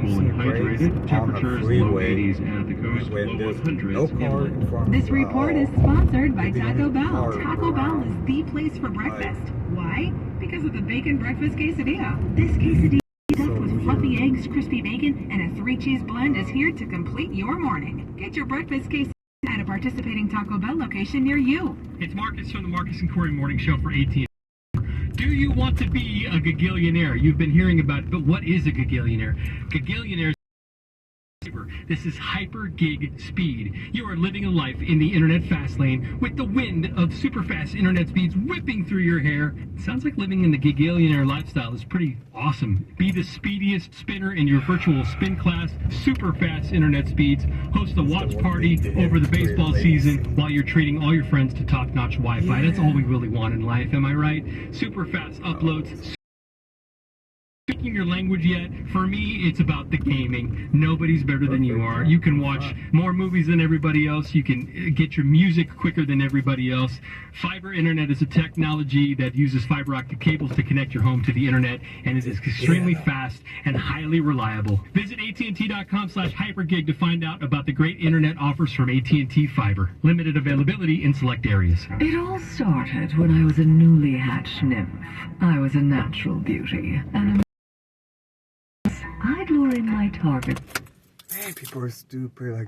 comfortable and hydrated. Temperatures low 80s at the coast, low 100s. This report is sponsored by Taco Bell. Taco Bell is the place for breakfast. Why? Because of the bacon breakfast quesadilla. This quesadilla stuffed with fluffy eggs, crispy bacon, and a 3-cheese blend is here to complete your morning. Get your breakfast quesadilla at a participating Taco Bell location near you. It's Marcus from the Marcus and Corey Morning Show for AT&T. Do you want to be a gagillionaire? You've been hearing about it, but what is a gagillionaire? Gagillionaires. This is hyper gig speed. You are living a life in the internet fast lane with the wind of super fast internet speeds whipping through your hair. It sounds like living in the gagillionaire lifestyle is pretty awesome. Be the speediest spinner in your virtual spin class, super fast internet speeds, host a watch party over the baseball season while you're treating all your friends to top-notch Wi-Fi. That's all we really want in life, am I right? Super fast uploads. Speaking your language yet? For me, it's about the gaming. Nobody's better than you are. You can watch more movies than everybody else. You can get your music quicker than everybody else. Fiber internet is a technology that uses fiber optic cables to connect your home to the internet, and it is extremely fast and highly reliable. Visit AT&T.com/hypergig to find out about the great internet offers from AT&T Fiber. Limited availability in select areas. It all started when I was a newly hatched nymph. I was a natural beauty, and I'd lure in my target. Man, people are stupid. Like,